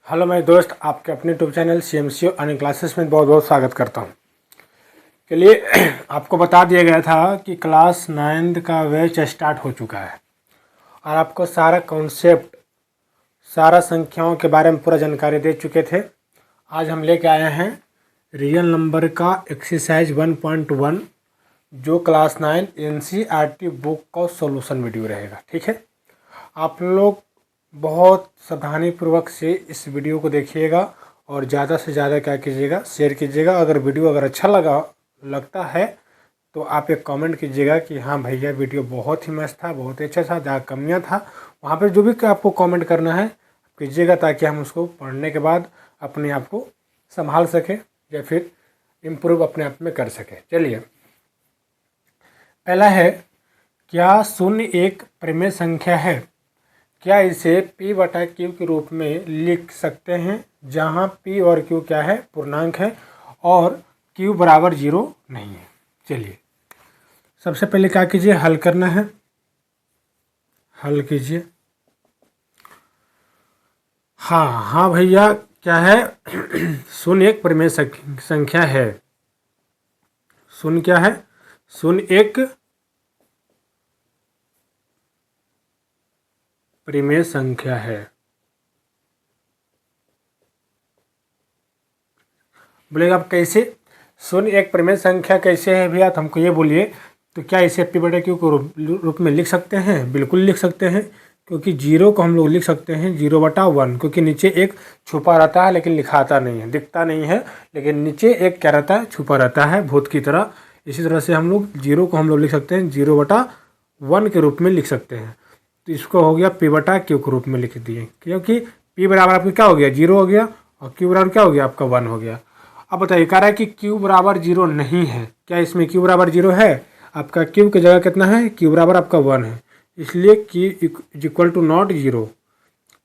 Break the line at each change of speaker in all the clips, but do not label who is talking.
Hello मेरे दोस्त, आपके अपने YouTube channel CMCO online classes में बहुत बहुत स्वागत करता हूँ। चलिए आपको बता दिया गया था कि क्लास 9 का बैच स्टार्ट हो चुका है और आपको सारा कॉन्सेप्ट, सारा संख्याओं के बारे में पूरा जानकारी दे चुके थे। आज हम लेके आए हैं रियल नंबर का एक्सरसाइज 1.1 जो क्लास 9 NCERT बुक का सॉल्यूशन वीडियो रहेगा। ठीक है, आप लोग बहुत सावधानीपूर्वक से इस वीडियो को देखिएगा और ज़्यादा से ज़्यादा क्या कीजिएगा, शेयर कीजिएगा। अगर वीडियो अच्छा लगता है तो आप एक कमेंट कीजिएगा कि हाँ भैया वीडियो बहुत ही मस्त था, बहुत ही अच्छा था, जहाँ कमियाँ था वहाँ पर जो भी आपको कमेंट करना है कीजिएगा, ताकि हम उसको पढ़ने के बाद अपने आप को संभाल सकें या फिर इम्प्रूव अपने आप में कर सकें। चलिए, पहला है, क्या शून्य एक परिमेय संख्या है? क्या इसे P/Q के रूप में लिख सकते हैं, जहां P और Q क्या है, पूर्णांक है और Q बराबर 0 नहीं है। चलिए सबसे पहले क्या कीजिए, हल करना है, हल कीजिए। हाँ भैया, क्या है शून्य एक परिमेय संख्या है। शून्य क्या है? शून्य एक परिमेय संख्या है। बोलेगा आप कैसे शून्य एक परिमेय संख्या कैसे है भैया, तो हमको ये बोलिए। तो क्या इसे P/Q को रूप में लिख सकते हैं? बिल्कुल लिख सकते हैं, क्योंकि 0 को हम लोग लिख सकते हैं 0/1, क्योंकि नीचे एक छुपा रहता है लेकिन लिखाता नहीं है, दिखता नहीं है, लेकिन नीचे एक क्या रहता है, छुपा रहता है भूत की तरह। इसी तरह से हम लोग 0 को हम लोग लिख सकते हैं 0/1 के रूप में लिख सकते हैं। तो इसको हो गया P/Q के रूप में लिख दिए, क्योंकि P बराबर आपका क्या हो गया, 0 हो गया, और Q बराबर क्या हो गया आपका 1 हो गया। अब बताइए, कह रहा है कि Q बराबर 0 नहीं है। क्या इसमें Q बराबर 0 है? आपका Q की जगह कितना है, Q बराबर आपका 1 है, इसलिए Q इक्वल टू नॉट 0,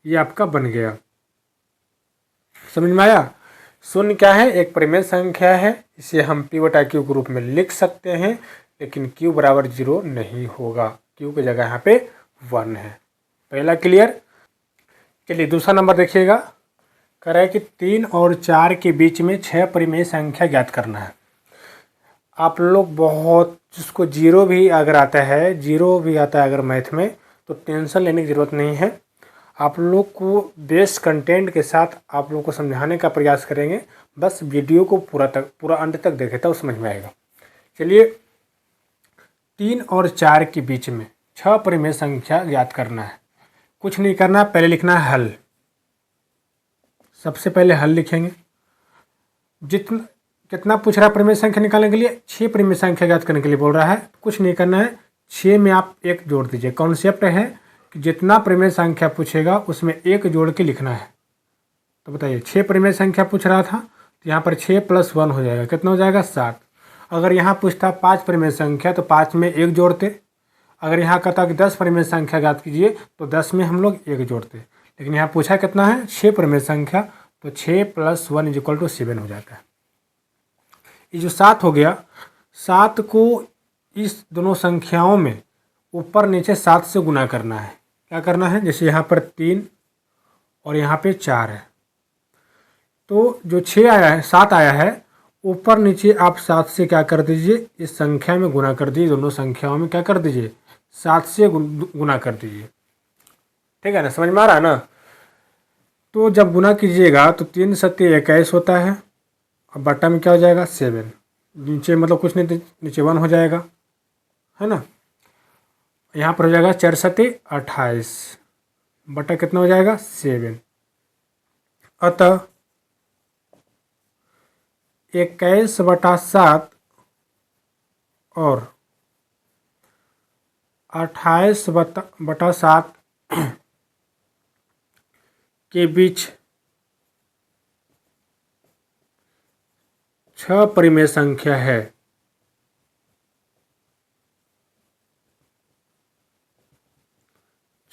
ये आपका बन गया। समझ में आया? शून्य क्या है, एक परिमेय संख्या है, इसे हम P/Q के रूप में लिख सकते हैं, लेकिन Q बराबर 0 नहीं होगा, Q की जगह यहाँ पे 1 है। पहला क्लियर। चलिए दूसरा नंबर देखिएगा, कह रहा है कि 3 और 4 के बीच में 6 परिमेय संख्या ज्ञात करना है। आप लोग बहुत, जिसको 0 भी अगर आता है, 0 भी आता है अगर मैथ में, तो टेंशन लेने की ज़रूरत नहीं है। आप लोग को बेस कंटेंट के साथ आप लोग को समझाने का प्रयास करेंगे, बस वीडियो को पूरा अंत तक देखें तब समझ में आएगा। चलिए, 3 और 4 के बीच में 6 परिमेय संख्या ज्ञात करना है। कुछ नहीं करना, पहले लिखना है हल। सबसे पहले हल लिखेंगे। कितना पूछ रहा है परिमेय संख्या निकालने के लिए? 6 परिमेय संख्या ज्ञात करने के लिए बोल रहा है। कुछ नहीं करना है, 6 में आप 1 जोड़ दीजिए। कॉन्सेप्ट है कि जितना परिमेय संख्या पूछेगा उसमें 1 जोड़ के लिखना है। तो बताइए, 6 परिमेय संख्या पूछ रहा था, तो यहाँ पर 6 + 1 हो जाएगा, कितना हो जाएगा, 7। अगर यहाँ पूछता 5 परिमेय संख्या तो 5 में 1 जोड़ते। अगर यहाँ कहता कि 10 परिमेय संख्या ज्ञात कीजिए तो 10 में हम लोग 1 जोड़ते। लेकिन यहाँ पूछा कितना है, 6 परिमेय संख्या, तो 6 + 1 = 7 हो जाता है। ये जो 7 हो गया, 7 को इस दोनों संख्याओं में ऊपर नीचे 7 से गुना करना है। क्या करना है, जैसे यहाँ पर 3 और यहाँ पे 4 है, तो जो 6 आया है, 7 आया है, ऊपर नीचे आप 7 से क्या कर दीजिए, इस संख्या में गुना कर दीजिए। दोनों संख्याओं में क्या कर दीजिए, 7 से गुना कर दीजिए। ठीक है ना, समझ में आ रहा है ना? तो जब गुना कीजिएगा तो 3 × 7 = 21 होता है, अब बट्टा में क्या हो जाएगा, 7। नीचे मतलब कुछ नहीं, नीचे 1 हो जाएगा, है ना। यहाँ पर हो जाएगा 4 × 7 = 28, बट्टा कितना हो जाएगा, 7। अतः 21/7 और 28/7 के बीच 6 परिमेय संख्या है।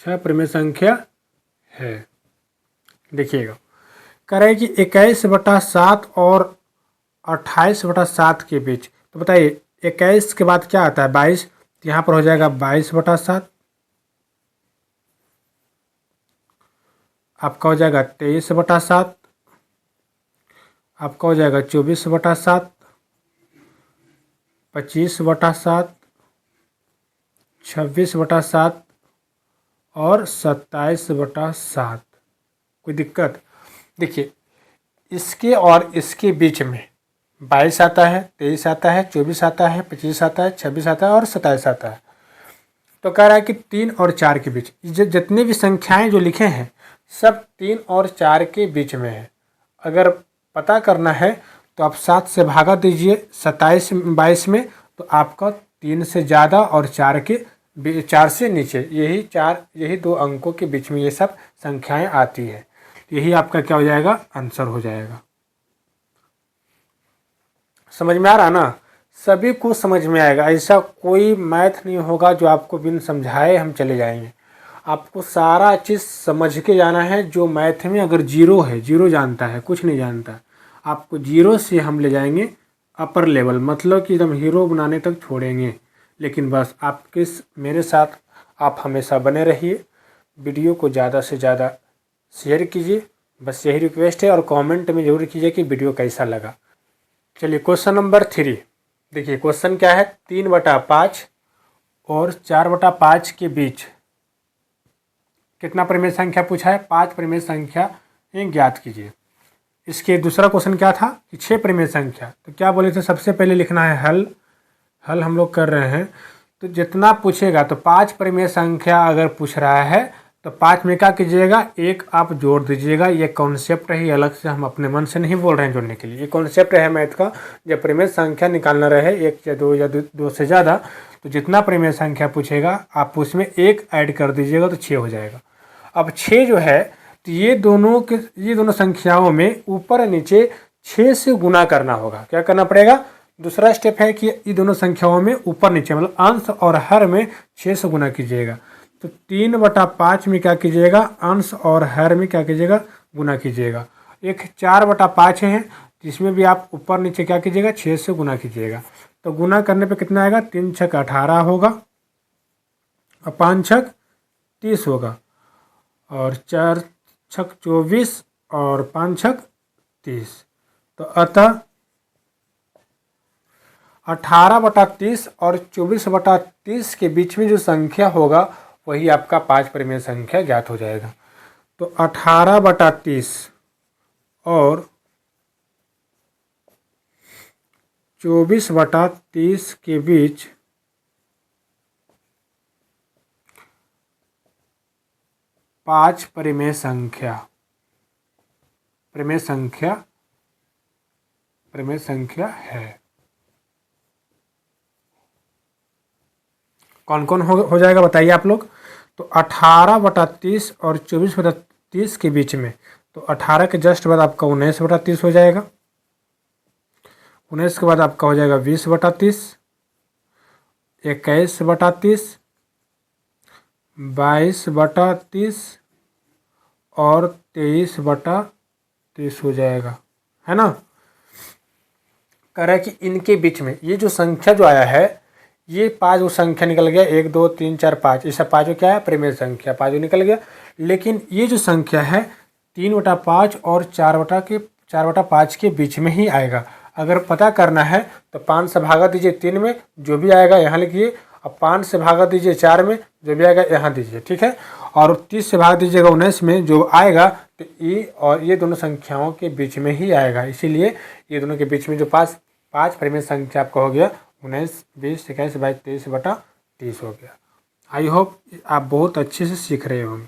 6 परिमेय संख्या है। देखिएगा, कह रहे हैं कि 21/7 और 28/7 के बीच। तो बताइए, 21 के बाद क्या आता है, 22, तो यहाँ पर हो जाएगा 22/7। आपका हो जाएगा 23/7, आपका हो जाएगा 24/7, 25/7, 26/7 और 27/7। कोई दिक्कत? देखिए, इसके और इसके बीच में 22 आता है, 23 आता है, 24 आता है, 25 आता है, 26 आता है और 27 आता है। तो कह रहा है कि 3 और 4 के बीच जितनी भी संख्याएं जो लिखे हैं सब 3 और 4 के बीच में है। अगर पता करना है तो आप 7 से भागा दीजिए 27-22 में, तो आपका 3 से ज़्यादा और 4 से नीचे, यही 2 अंकों के बीच में ये सब संख्याएं आती है। यही आपका क्या हो जाएगा? आंसर हो जाएगा। समझ में आ रहा ना? सभी को समझ में आएगा, ऐसा कोई मैथ नहीं होगा जो आपको बिन समझाए हम चले जाएंगे। आपको सारा चीज़ समझ के जाना है। जो मैथ में अगर जीरो है, जीरो जानता है, कुछ नहीं जानता, आपको जीरो से हम ले जाएंगे अपर लेवल, मतलब कि एकदम हीरो बनाने तक छोड़ेंगे। लेकिन बस आपके मेरे साथ आप हमेशा बने रहिए, वीडियो को ज़्यादा से ज़्यादा शेयर कीजिए, बस यही रिक्वेस्ट है। और कमेंट में ज़रूर कीजिए कि वीडियो कैसा लगा। चलिए क्वेश्चन नंबर 3 देखिए। क्वेश्चन क्या है? 3/5 और 4/5 के बीच कितना परिमेय संख्या पूछा है? 5 परिमेय संख्या ज्ञात कीजिए। इसके दूसरा क्वेश्चन क्या था कि 6 परिमेय संख्या। तो क्या बोले थे? सबसे पहले लिखना है हल हम लोग कर रहे हैं। तो जितना पूछेगा, तो 5 परिमेय संख्या अगर पूछ रहा है तो 5 में क्या कीजिएगा? 1 आप जोड़ दीजिएगा। ये कॉन्सेप्ट है, अलग से हम अपने मन से नहीं बोल रहे हैं जोड़ने के लिए। ये कॉन्सेप्ट है मैथ का। जब परिमेय संख्या निकालना रहे 1 या 2 या 2 से ज़्यादा, तो जितना परिमेय संख्या पूछेगा आप उसमें 1 ऐड कर दीजिएगा तो 6 हो जाएगा। अब 6 जो है, तो ये दोनों संख्याओं में ऊपर नीचे 6 से गुना करना होगा। क्या करना पड़ेगा? दूसरा स्टेप है कि ये दोनों संख्याओं में ऊपर नीचे, मतलब अंश और हर में 6 से गुना कीजिएगा। तो 3/5 में क्या कीजिएगा? अंश और हर में क्या कीजिएगा? गुना कीजिएगा। एक 4/5 है, जिसमें भी आप ऊपर नीचे क्या कीजिएगा? 6 से गुना कीजिएगा। तो गुना करने पे कितना आएगा? 3 छक 18 होगा और 5 छक 30 होगा और 4 छक 24 और 5 छक 30। तो अतः 18/30 और 24/30 के बीच में जो संख्या होगा वही आपका 5 परिमेय संख्या ज्ञात हो जाएगा। तो 18/30 और 24/30 के बीच 5 परिमेय संख्या है। कौन कौन हो जाएगा बताइए आप लोग? तो 18/30 और 24/30 के बीच में, तो 18 के जस्ट बाद आपका 19/30 हो जाएगा। 19 के बाद आपका हो जाएगा 20/30, 21/30, 22/30 और 23/30 हो जाएगा, है ना? कह रहा है कि इनके बीच में ये जो संख्या जो आया है, ये 5 वो संख्या निकल गया, 1 2 3 4 5, ऐसा 5 क्या है? परिमेय संख्या, 5 निकल गया। लेकिन ये जो संख्या है 3/5 और 4/5 के बीच में ही आएगा। अगर पता करना है तो 5 से भागा दीजिए 3 में, जो भी आएगा यहाँ लिखिए। अब 5 से भागा दीजिए 4 में, जो भी आएगा यहाँ दीजिए, ठीक है। और 30 से भाग दीजिएगा 19 में, जो आएगा तो ये दोनों संख्याओं के बीच में ही आएगा। इसीलिए ये दोनों के बीच में जो 5 परिमेय संख्या आपका हो गया 19, 20, 21, 22, 23/30 हो गया। आई होप आप बहुत अच्छे से सीख रहे होंगे।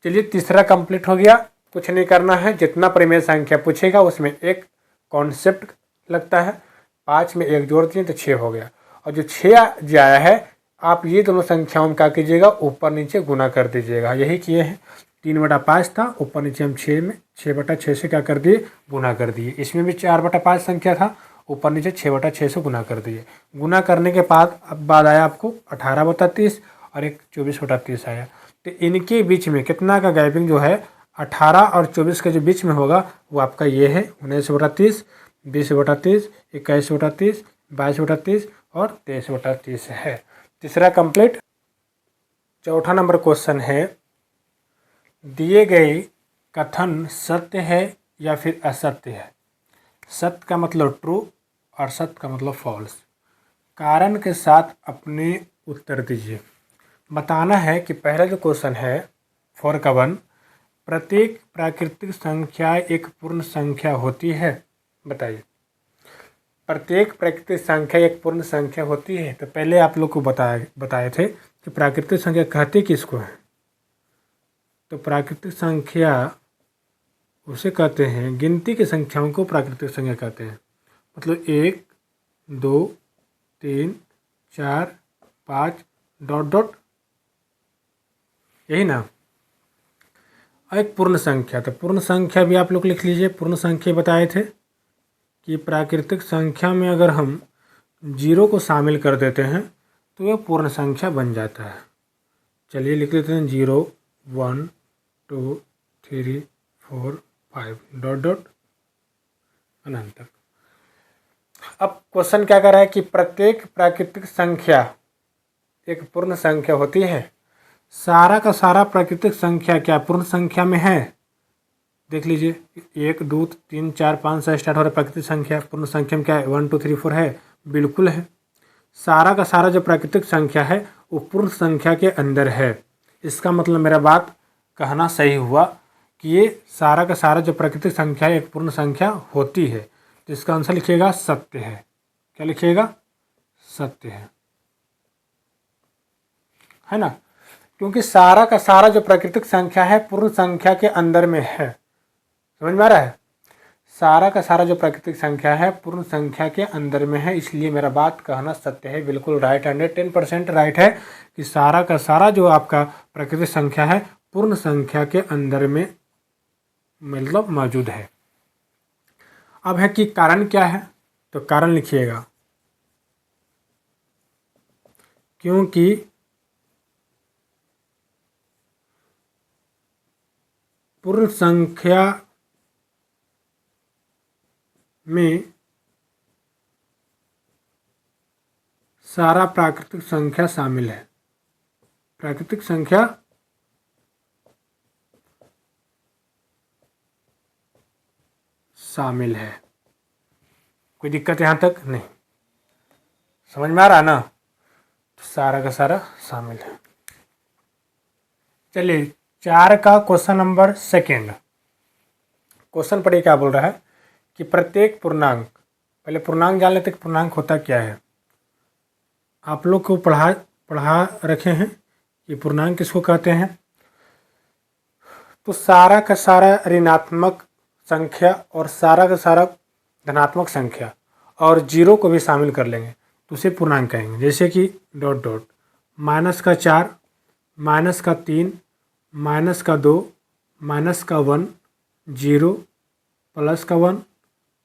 चलिए तीसरा कंप्लीट हो गया। कुछ नहीं करना है, जितना परिमेय संख्या पूछेगा उसमें एक कॉन्सेप्ट लगता है, 5 में 1 जोड़ दिए तो 6 हो गया। और जो 6 जो आया है, आप ये दोनों संख्याओं में क्या कीजिएगा? ऊपर नीचे गुना कर दीजिएगा। यही किए हैं। 3/5 था, ऊपर नीचे हम 6 से क्या कर दिए? गुना कर दिए। इसमें भी 4/5 संख्या था, ऊपर नीचे 6/6 से गुना कर दिए। गुना करने के बाद आया आपको 18/30 और एक 24/30 आया। तो इनके बीच में कितना का गैपिंग जो है 18 और 24 के जो बीच में होगा वो आपका ये है 19/30, 20/30, 21/30, 22/30 और 23/30 है। तीसरा कंप्लीट। चौथा नंबर क्वेश्चन है, दिए गई कथन सत्य है या फिर असत्य है। सत्य का मतलब ट्रू और सत्य का मतलब फॉल्स। कारण के साथ अपने उत्तर दीजिए। बताना है कि पहला जो क्वेश्चन है 4 का 1, प्रत्येक प्राकृतिक संख्या एक पूर्ण संख्या होती है। बताइए, प्रत्येक प्राकृतिक संख्या एक पूर्ण संख्या होती है। तो पहले आप लोग को बताए थे कि प्राकृतिक संख्या कहते किसको है। तो प्राकृतिक संख्या उसे कहते हैं, गिनती की संख्याओं को प्राकृतिक संख्या कहते हैं। मतलब 1 2 3 4 5 डॉट डॉट, यही ना। एक पूर्ण संख्या, तो पूर्ण संख्या भी आप लोग लिख लीजिए। पूर्ण संख्या बताए थे कि प्राकृतिक संख्या में अगर हम 0 को शामिल कर देते हैं तो यह पूर्ण संख्या बन जाता है। चलिए लिख लेते हैं 0 1 2 3 4 5 डॉट डॉट अनंत तक। अब क्वेश्चन क्या कर रहा है कि प्रत्येक प्राकृतिक संख्या एक पूर्ण संख्या होती है। सारा का सारा प्राकृतिक संख्या क्या पूर्ण संख्या में है? देख लीजिए, 1 2 3 4 5 से स्टार्ट हो रहा है प्राकृतिक संख्या। पूर्ण संख्या में क्या है? 1 2 3 4 है, बिल्कुल है। सारा का सारा जो प्राकृतिक संख्या है वो पूर्ण संख्या के अंदर है। इसका मतलब मेरा बात कहना सही हुआ कि ये सारा का सारा जो प्राकृतिक संख्या है एक पूर्ण संख्या होती है। तो इसका आंसर लिखिएगा सत्य है। क्या लिखिएगा? सत्य है ना, क्योंकि सारा का सारा जो प्राकृतिक संख्या है पूर्ण संख्या के अंदर में है। समझ में आ रहा है? सारा का सारा जो प्राकृतिक संख्या है पूर्ण संख्या के अंदर में है, इसलिए मेरा बात कहना सत्य है। बिल्कुल राइट, 110% राइट है कि सारा का सारा जो आपका प्राकृतिक संख्या है पूर्ण संख्या के अंदर में मतलब मौजूद है। अब है कि कारण क्या है, तो कारण लिखिएगा क्योंकि पूर्ण संख्या में सारा प्राकृतिक संख्या शामिल है। प्राकृतिक संख्या शामिल है। कोई दिक्कत यहाँ तक नहीं? समझ में आ रहा ना? तो सारा का सारा शामिल है। चलिए 4 का क्वेश्चन नंबर 2। क्वेश्चन पढ़िए क्या बोल रहा है कि प्रत्येक पूर्णांक, पहले पूर्णांक जान लेते कि पूर्णांक होता क्या है। आप लोग को पढ़ा रखे हैं कि पूर्णांक किसको कहते हैं। तो सारा का सारा ऋणात्मक संख्या और सारा का सारा धनात्मक संख्या और 0 को भी शामिल कर लेंगे तो उसे पूर्णांक कहेंगे। जैसे कि डॉट डॉट, -4, -3, -2, -1, 0, +1,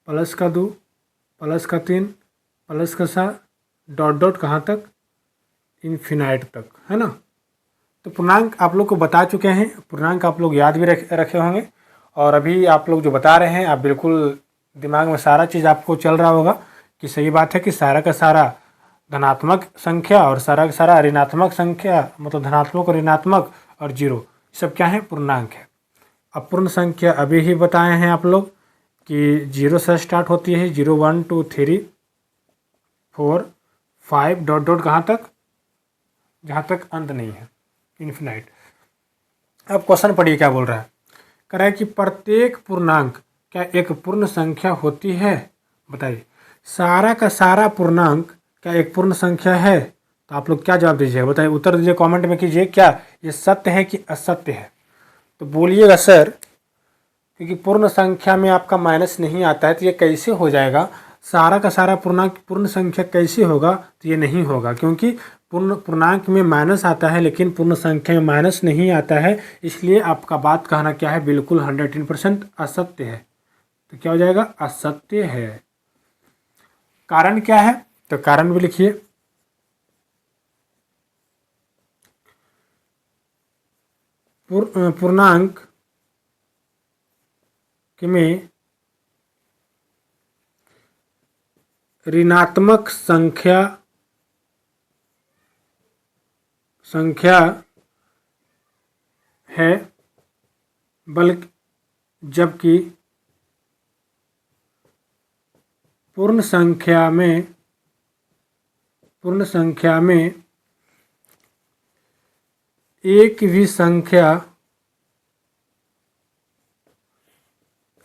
+2, +3, +7 डॉट डॉट कहाँ तक? इन्फिनाइट तक, है ना। तो पूर्णांक आप लोग को बता चुके हैं, पूर्णांक आप लोग याद भी रखे होंगे। और अभी आप लोग जो बता रहे हैं आप बिल्कुल दिमाग में सारा चीज़ आपको चल रहा होगा कि सही बात है कि सारा का सारा धनात्मक संख्या और सारा का सारा ऋणात्मक संख्या, मतलब धनात्मक और ऋणात्मक और 0 सब क्या है? पूर्णांक है। अब पूर्ण संख्या अभी ही बताए हैं आप लोग कि 0 से स्टार्ट होती है। 0 1 2 3 4 5 डॉट डॉट कहाँ तक? जहाँ तक अंत नहीं है, इन्फिनाइट। अब क्वेश्चन पढ़िए क्या बोल रहा है। कह रहा है कि प्रत्येक पूर्णांक क्या एक पूर्ण संख्या होती है? बताइए, सारा का सारा पूर्णांक क्या एक पूर्ण संख्या है? तो आप लोग क्या जवाब दीजिएगा? बताइए, उत्तर दीजिए, कमेंट में कीजिए। क्या ये सत्य है कि असत्य है? तो बोलिएगा सर, क्योंकि पूर्ण संख्या में आपका माइनस नहीं आता है तो ये कैसे हो जाएगा? सारा का सारा पूर्णांक पूर्ण संख्या कैसे होगा? तो ये नहीं होगा, क्योंकि पूर्णांक में माइनस आता है लेकिन पूर्ण संख्या में माइनस नहीं आता है। इसलिए आपका बात कहना क्या है? बिल्कुल 110% असत्य है। तो क्या हो जाएगा? असत्य है। कारण क्या है? तो कारण भी लिखिए। पूर्णांक में ऋणात्मक संख्या है, जबकि पूर्ण संख्या में एक भी संख्या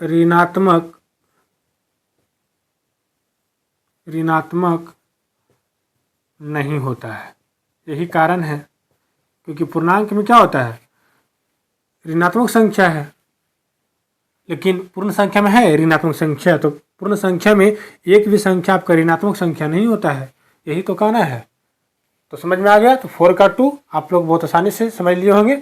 ऋणात्मक नहीं होता है। यही कारण है, क्योंकि पूर्णांक में क्या होता है, ऋणात्मक संख्या है, लेकिन पूर्ण संख्या में है ऋणात्मक संख्या। तो पूर्ण संख्या में एक भी संख्या आपका ऋणात्मक संख्या नहीं होता है, यही तो कहना है। तो समझ में आ गया। तो 4 का 2 आप लोग बहुत आसानी से समझ लिए होंगे।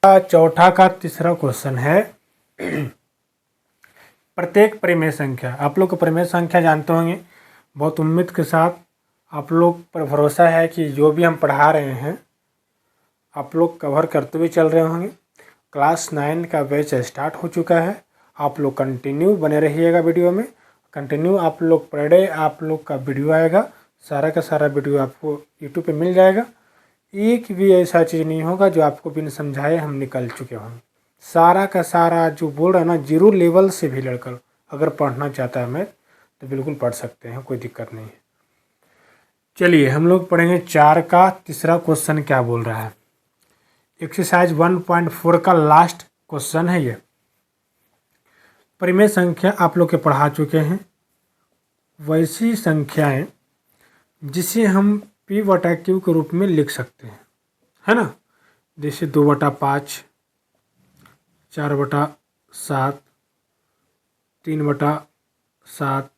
चौथा का तीसरा क्वेश्चन है प्रत्येक परिमेय संख्या। आप लोग को परिमेय संख्या जानते होंगे, बहुत उम्मीद के साथ आप लोग पर भरोसा है कि जो भी हम पढ़ा रहे हैं आप लोग कवर करते हुए चल रहे होंगे। क्लास 9 का बैच स्टार्ट हो चुका है। आप लोग कंटिन्यू बने रहिएगा वीडियो में, कंटिन्यू आप लोग पर डे आप लोग का वीडियो आएगा। सारा का सारा वीडियो आपको यूट्यूब पे मिल जाएगा। एक भी ऐसा चीज़ नहीं होगा जो आपको बिन समझाए हम निकल चुके होंगे। सारा का सारा जो बोल रहा है ना, जीरो लेवल से भी लड़कर अगर पढ़ना चाहता है मैं तो बिल्कुल पढ़ सकते हैं, कोई दिक्कत नहीं है। चलिए हम लोग पढ़ेंगे 4 का तीसरा क्वेश्चन क्या बोल रहा है। एक्सरसाइज 1.4 का लास्ट क्वेश्चन है ये। परिमेय संख्या आप लोग के पढ़ा चुके हैं। वैसी संख्याएं जिसे हम p/q के रूप में लिख सकते हैं, है ना। जैसे 2/5, 4/7, 3/7,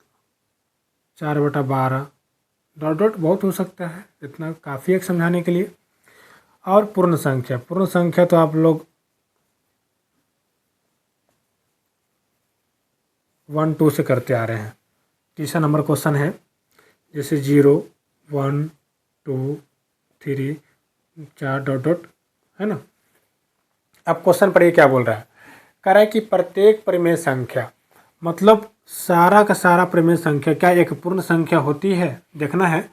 4/12 ... बहुत हो सकता है, इतना काफ़ी है समझाने के लिए। और पूर्ण संख्या तो आप लोग 1 2 से करते आ रहे हैं। तीसरा नंबर क्वेश्चन है, जैसे 0 1 2 3 4 ... है ना। अब क्वेश्चन पढ़िए क्या बोल रहा है। कह रहा है कि प्रत्येक परिमेय संख्या, मतलब सारा का सारा परिमेय संख्या क्या एक पूर्ण संख्या होती है। देखना है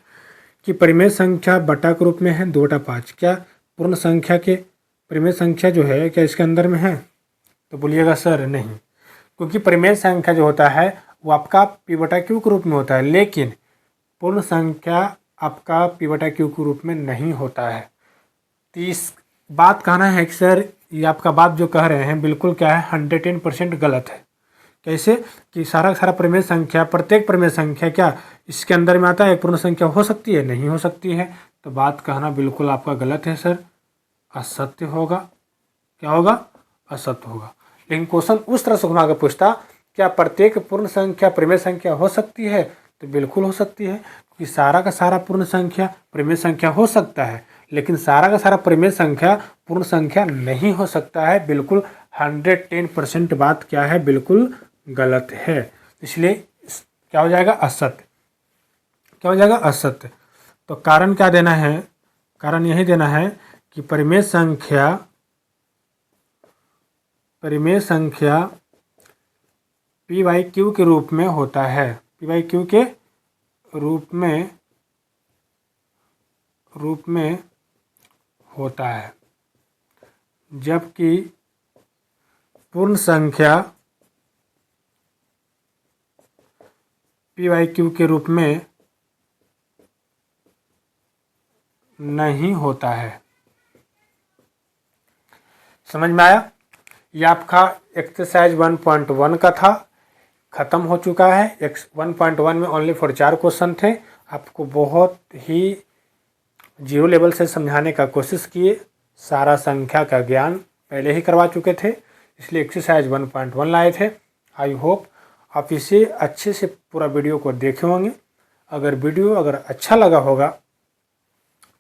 कि परिमेय संख्या बटा के रूप में है 2/5, क्या पूर्ण संख्या के परिमेय संख्या जो है क्या इसके अंदर में है। तो बोलिएगा सर नहीं, क्योंकि परिमेय संख्या जो होता है वो आपका p/q के रूप में होता है, लेकिन पूर्ण संख्या आपका p/q के रूप में नहीं होता है। तो इस बात कहना है कि सर ये आपका बात जो कह रहे हैं बिल्कुल क्या है 110% गलत है। कैसे कि सारा का सारा परिमेय संख्या, प्रत्येक परिमेय संख्या क्या इसके अंदर में आता है, एक पूर्ण संख्या हो सकती है, नहीं हो सकती है। तो बात कहना बिल्कुल आपका गलत है सर, असत्य होगा। क्या होगा, असत्य होगा। लेकिन क्वेश्चन उस तरह से घुमा कर पूछता, क्या प्रत्येक पूर्ण संख्या परिमेय संख्या हो सकती है। तो बिल्कुल हो सकती है, क्योंकि सारा का सारा पूर्ण संख्या परिमेय संख्या हो सकता है, लेकिन सारा का सारा परिमेय संख्या पूर्ण संख्या नहीं हो सकता है। बिल्कुल 110% बात क्या है, बिल्कुल गलत है। इसलिए क्या हो जाएगा, असत्य। क्या हो जाएगा, असत्य। तो कारण क्या देना है, कारण यही देना है कि परिमेय संख्या p/q के रूप में होता है, p/q के रूप में होता है, जबकि पूर्ण संख्या p/q के रूप में नहीं होता है। समझ में आया। ये आपका एक्सरसाइज 1.1 का था, ख़त्म हो चुका है। 1.1 में ओनली फॉर 4 क्वेश्चन थे। आपको बहुत ही जीरो लेवल से समझाने का कोशिश किए, सारा संख्या का ज्ञान पहले ही करवा चुके थे, इसलिए एक्सरसाइज 1.1 लाए थे। आई होप आप इसे अच्छे से पूरा वीडियो को देखे होंगे। अगर वीडियो अच्छा लगा होगा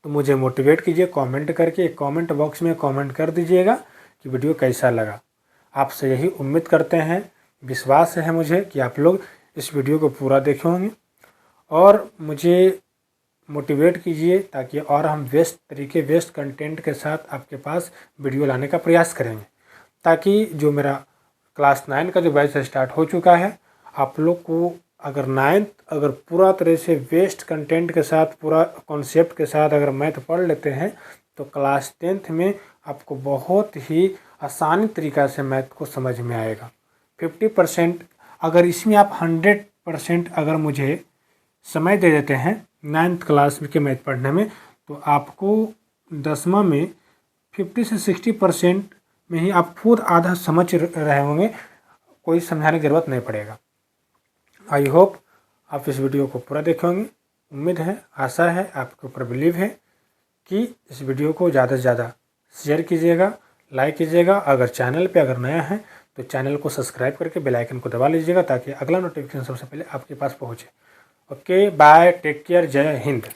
तो मुझे मोटिवेट कीजिए कमेंट करके, कमेंट बॉक्स में कमेंट कर दीजिएगा कि वीडियो कैसा लगा। आपसे यही उम्मीद करते हैं, विश्वास है मुझे कि आप लोग इस वीडियो को पूरा देखे होंगे और मुझे मोटिवेट कीजिए, ताकि और हम बेस्ट कंटेंट के साथ आपके पास वीडियो लाने का प्रयास करेंगे, ताकि जो मेरा क्लास 9 का जो बैच स्टार्ट हो चुका है, आप लोग को अगर पूरा तरह से बेस्ट कंटेंट के साथ, पूरा कॉन्सेप्ट के साथ अगर मैथ पढ़ लेते हैं तो क्लास 10th में आपको बहुत ही आसानी तरीक़ा से मैथ को समझ में आएगा। 50% अगर इसमें आप 100% अगर मुझे समय दे देते हैं 9th क्लास के मैथ पढ़ने में, तो आपको 10वां में 50 से 60% में ही आप खुद आधा समझ रहे होंगे, कोई समझाने की ज़रूरत नहीं पड़ेगा। आई होप आप इस वीडियो को पूरा देखे होंगे। उम्मीद है, आशा है, आपके ऊपर बिलीव है कि इस वीडियो को ज़्यादा से ज़्यादा शेयर कीजिएगा, लाइक कीजिएगा। अगर चैनल पे अगर नया है तो चैनल को सब्सक्राइब करके बेल आइकन को दबा लीजिएगा ताकि अगला नोटिफिकेशन सबसे पहले आपके पास पहुँचे। ओके, बाय, टेक केयर, जय हिंद।